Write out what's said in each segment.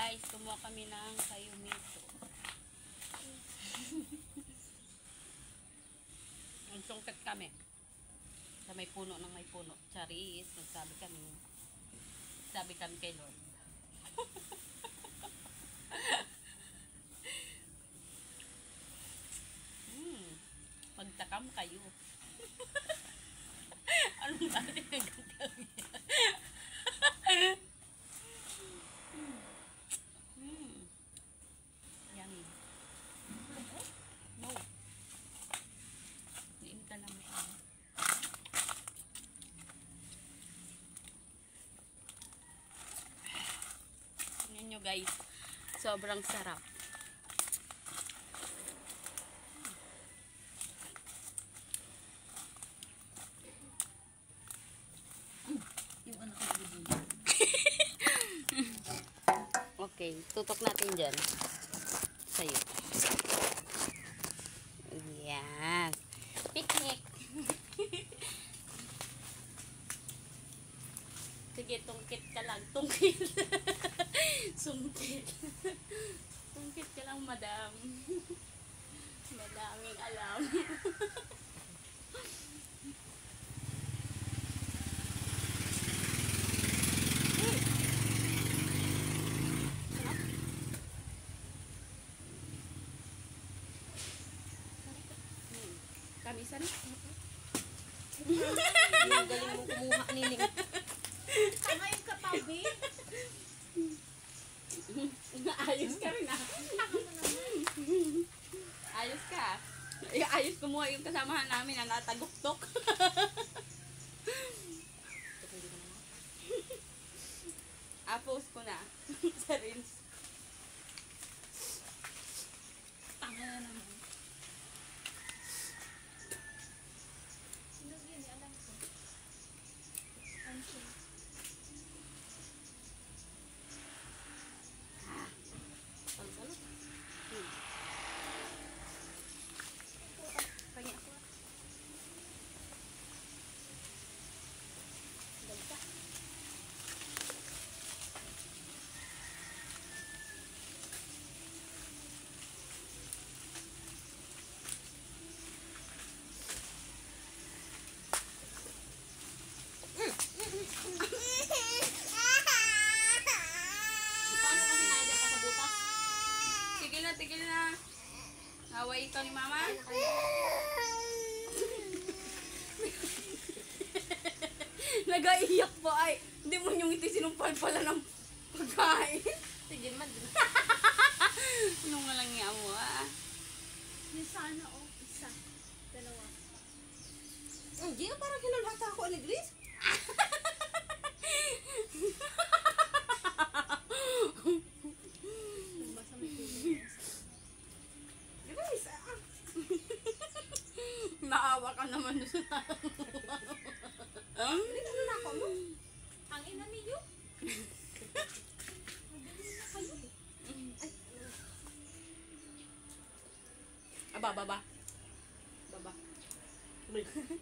guys, kumuha kami ng sayumito. Nagsungkat kami. Sa may puno ng may puno. Charis, nagsabi kami. Sabi kami kay Lord. Magtakam kayo. Anong dati nagtakam niya? Yummy. No. Diin ka naman siya. Tingnan nyo guys. Sobrang sarap. Okay, tutok natin dyan. Sa'yo. Yan. Picnic. Sige, tungkit ka lang. Tungkit. Sungkit. Tungkit ka lang, madam. Madaming alam. Kamisan. Yung galing mo kumuha nining. Tama yung katabi. Ayos ka rin ah. Ayos ka. Ayos kumuha yung kasamahan namin na nataguktok. Post ko na. Sa Reels. Tama na naman. Tigil na. Away ikaw ni mama. Nag-aiyak po ay. Hindi mo yung iti sinumpal pala ng pagkain. Sige man. Anong walang niya mo ah. Yung sana o. Isa. Dalawa. Hindi na parang kinalhata ako ni Grace. Basta may tuloy. Grace, Naawa ka naman sa hindi ka na ako mo. Ang ina niyo. Aba, baba. Baba.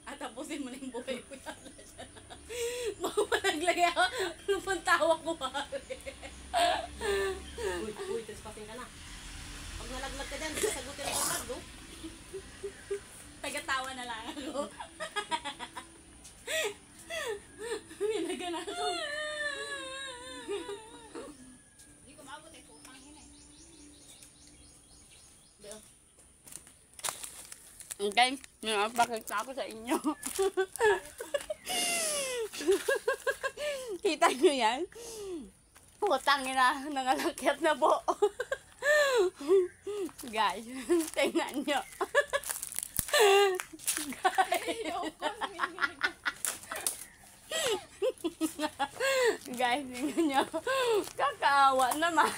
At tapusin mo na yung buhay ko. Baka naglagay ako. Ano pang tawa ko pare? Uy, trespassing ka na. Pag nalaglag ka dyan, sagutin ako mag, go. Taga-tawa na lang ako. Minaga na ako. Hindi ko maabot eh. Putang ina eh. Okay, napakita ako sa inyo. Kita nyo yan? Putangin na, nangalakit na po. Guys, tingnan nyo. Guys, tingnan nyo. Kakaawa naman.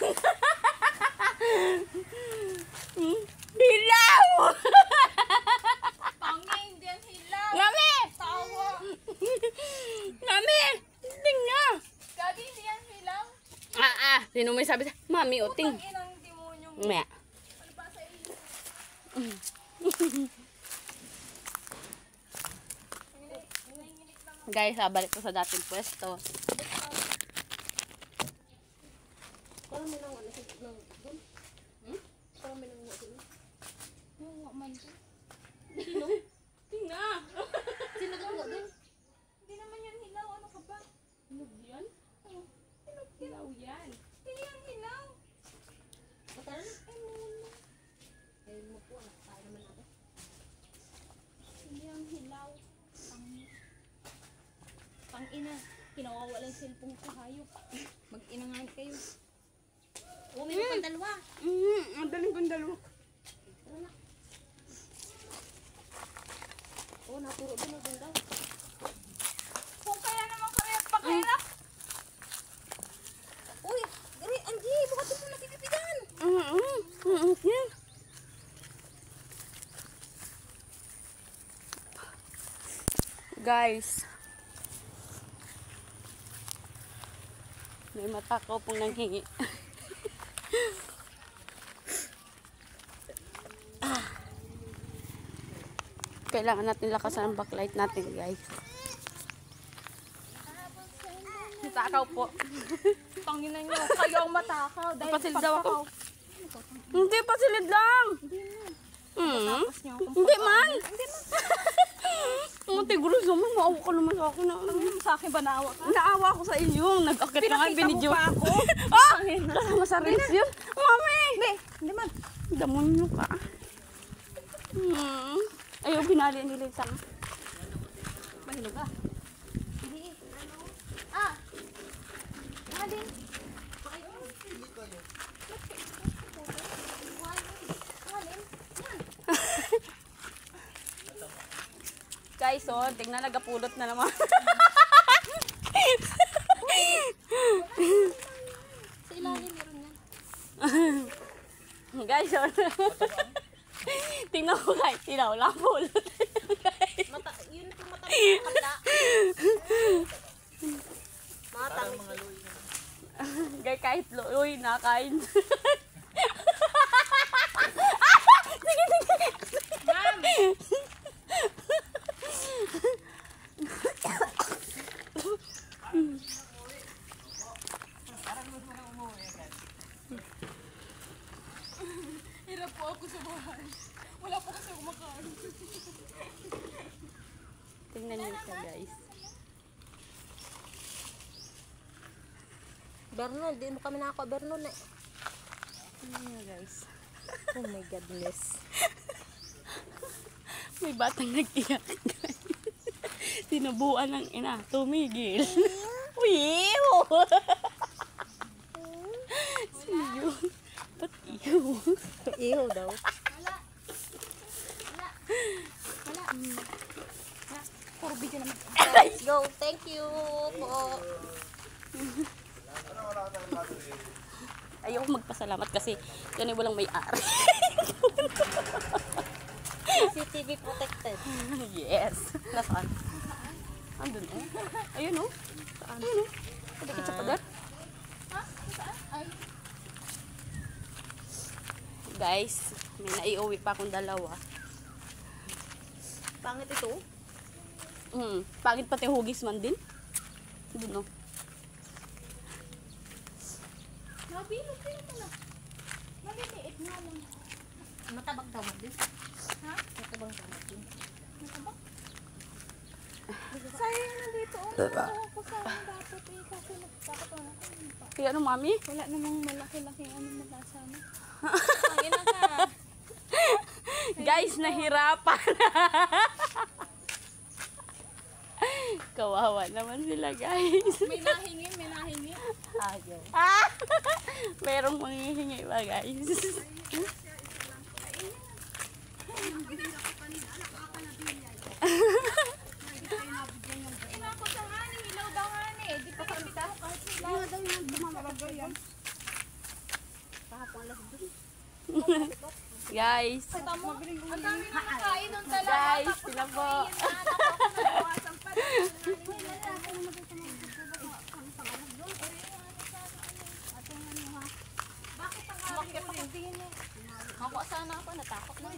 Hilaw! Pangin din hilaw. Ngami! Tawa. Ngami! Tingnan! Gagi hindi yan hilaw. Sino may sabi sa Mami, uting. Putang inang demonyo mo. Maya. Ano ba sa iyo? Guys, balik ko sa dating pwesto. Parang kami ng ano sa ng doon. Hmm? Kami ng doon. Yung man ko. Sino? Tingnan. Sino nagkuha doon? Hindi naman yan hilaw. Ano ka ba? Hinog yan? Oh, Hilaw yan. hindi yan hilaw. Matagal na. Ay, muna. Ay, magkuha. Kaya naman ako. Hindi yan hilaw. Pang-ina. Kinawawala yung cellphone ko, hayop. Mag-inangan kayo. Oo, may pang dalawa. Ang daling kong dalawa. Tara na. Oo, naturo din ako daw. Kung kaya naman kami pakahirap. Uy, gari, Angie, bukatin mo na pipipigan. Yan. Guys. May matakaw pong nanghingi. Kailangan natin lakasan ang backlight natin, guys. Matakaw po. Pangina nyo, kayo ang matakaw. Dahil Papasil daw ako. pagpakaw. Hindi, pasilid lang. Hindi na. Hmm? Tapos nyo akong Hindi man. Mga tiguro sa mga maawa ka naman sa akin. sa akin ba naawa ka? Naawa ko sa iyo. Nag-akit na nga, Pinakita mo binidyo. pa ako. Ah! Kasama sa reels yun. Mami! Hindi man. Damon nyo ka. Ayaw, binali nila yung sama. Mahilo ka. Hindi. Ano? Ah! Alin? Guys, oh, tingnan, nagapulot na naman. Sa ilalim meron yan. Guys, oh. Tingnan ko guys, tinaw lang pulot. Mata, yun yung mata ng kabila. Matamis. Guys, kahit loy na kain. Ma'am! Hirap po ako sa bahay. Wala po kasi ako makain. Tingnan niyo siya, guys. Bernol, di mo kami nakakuha Bernol eh. Tingnan niyo, guys. Oh my goodness. May batang nag-iyak, guys. Tinubuan ng ina. Tumigil. Wiyo! Sino yun? Ba't iyo? Iho daw. Wala. Puro video naman. Let's go. Thank you po. Ayoko magpasalamat kasi yan ay walang may-ari. CCTV protected. Yes. Nasaan? Andun eh. Ayun oh. Saan? Ayun oh. Kadikit sa pader. Ha? Saan? Ay. Guys, may naiuwi pa akong dalawa. Pangit ito. Pagit pati hugis man din. Dun oh. Nabilog din mo na. Maliliit nga lang. Matabak daw mo din. Ha? Matabang daw mo din. Natabak? Sayang nandito. Nakuha ko sa dapat eh. Kasi nagkakataon ako. Kaya ano, mami? Wala namang malaki-laki ano mula sana. Pangit na ka. Guys, nahirapan. Kawawa naman sila, guys. May nahingi, may nahingi. Ayaw. Merong manghihingi pa, guys. Inako sa nga ni, hilaw daw nga ni. Di pa kami kahit hilaw. Hindi daw yung bumamaragay yan. Kahapon alas doon. Guys. Kita mo, ang dami na nakain ng dalawa. Guys, Tapos sila po. nakain na ako nabawasan pa rin. Bakit ang aking ko din eh? Makuha sana ako, natakot na.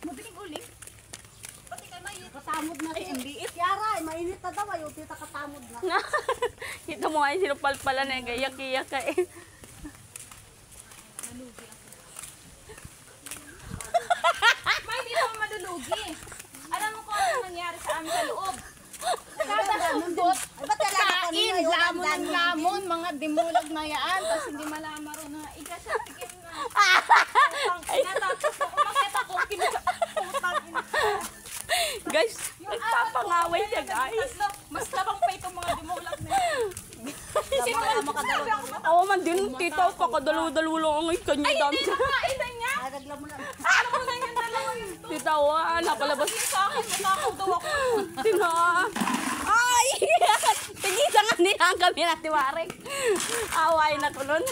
Mabiling uling? Pati kay Mayit. Katamod na rin. Mainit. Yara, mainit na daw. Ayaw tita katamod. Nagdamod na. Kita mo nga yung sinupalpalan eh. Gayak-iyak ka eh. Ma, hindi naman madulugi. Alam mo kung ano nangyari sa amin sa loob. Nagkakasundot. Ba't kailangan Kain, kanina yung lamon ulam ng lamon, mga dimulag na yan. Tapos hindi malamaro na. Ikasatikim na. Natapos ako, umakit ako. Kinakutang ina. Guys, nagpapangaway siya guys. Mas labang pa itong mga dimulag na yan. Oo man din, tita, pakadalo-dalo lang ang kanya dami. Hindi na kainan niya. Nagaglam mo lang. Alam mo na yun dalawa yun. Tita, napalabas. Sa akin, natakaw daw ako. Tina. Ay! Tigisa nga nila ang kami na tiwarek. Away na ko nun.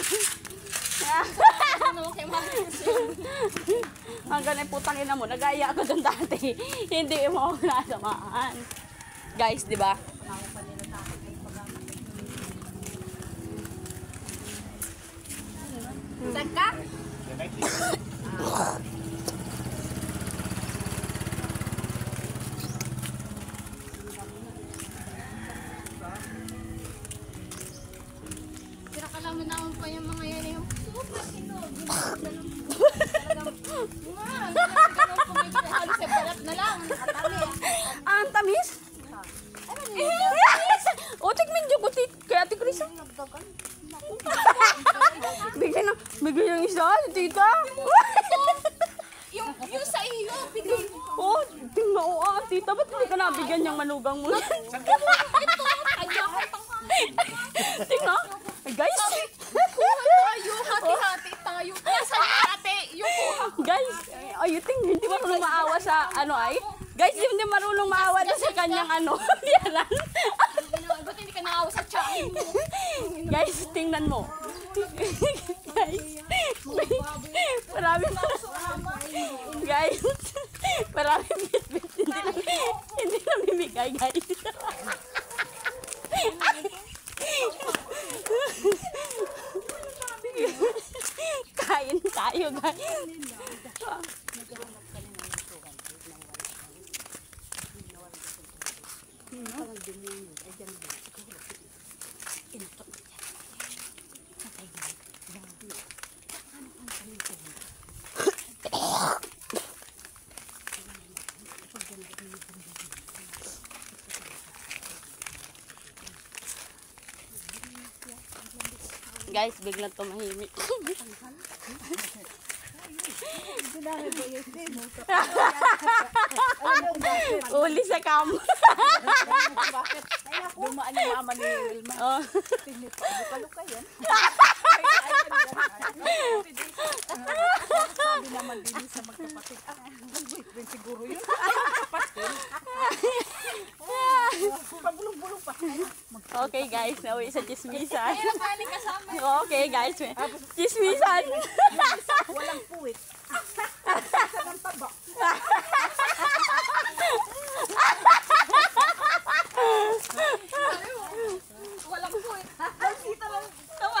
Ano, kay Marius yun. Hanggang ay putang ina mo, nag-aya ako dun dati. Hindi mo ako nasamaan. Guys, di ba? Tagka? Pinakalaman naman pa yung mga yan yung super sinog. Halos sa balat na lang. Ah, ang tamis? O, tigmin dyan ko, kaya ati Chris. Bigyan ng isa, tita. Yung sa iyo, bigay mo. Oh, tingnan mo, tita, ba't hindi ka nabigyan niyang manugang mo? Tingnan. Ay, guys. Tayo, hati-hati tayo. Nasaan yung ate? Yung kuha. Guys, ayuting, hindi marunong maawa sa ano ay. Guys, hindi marunong maawa na sa kanyang ano. Yaran. Ba't hindi ka naawa sa tiyahin mo? Guys, tingnan mo. Guys, marami guys, marami bit-bit. Hindi na bibigay, guys. Kain tayo, guys. Guys, biglang tumahimik. Uli sa kam. Dumaan yung mama ni Wilma. Oh. Bukaluka yan. Sabi naman din sa magkapatid. Boyfriend siguro yun. Pabulong-bulong pa. Okay guys, nauwi sa chismisan. Ayun, bali kasama. Okay guys, chismisan. Walang puwit. Walang taba. Walang point. Dito lang. Tawa.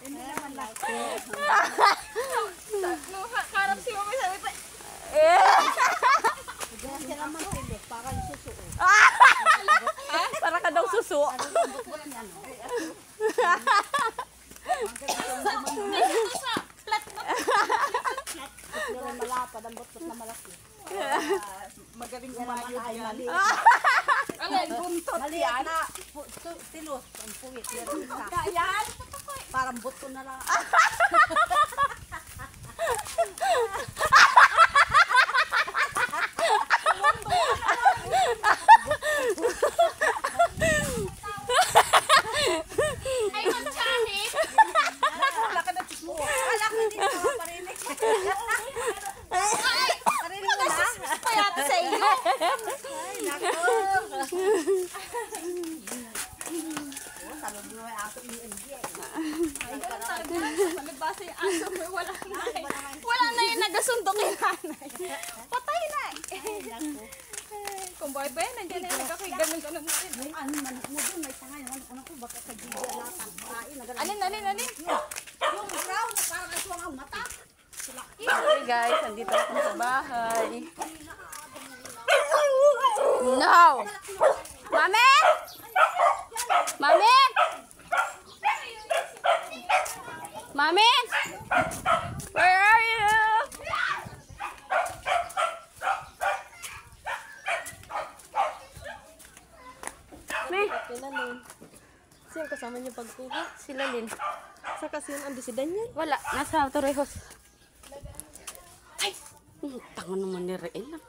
Hindi naman laki. Nung karap si Mami sabi pa, Ganyan siya naman tilik. Parang susuo. Para ka daw suso. Pero malapad. Ang butot na malaki. Magaling umayod yan. alay, buntot. Mali na. Tilos. Ang puwit. Meron isa. Kayan. Parang buto na lang. Ay, magsahi. Wala ka na chismo. Wala ka din sa parinig. Parinig mo na. Payata sa iyo. Ay, nako. Sabi mo may aso yung MJ. Ay, ganun talaga. Nagbasa yung aso mo. Wala na yung nagasundo kay nanay. Patay na eh. Kung boy ba yan, nandiyan na yung nagkakaganon na rin. Yung ano manok mo doon, may tanga yung manok ko, baka sa gigi latang. Alin. Yung brown na parang aswang ang mata. Okay guys, andito ako sa bahay. Na, Go! Mami! Mami! Mami! Where are you? Me, Sila Lin. Sino kasama niyo pagkuha? sila Lin. Sa kasi yun ang desidan niya. Wala, nasa Torrejos. Ay! Tango naman ni Reen.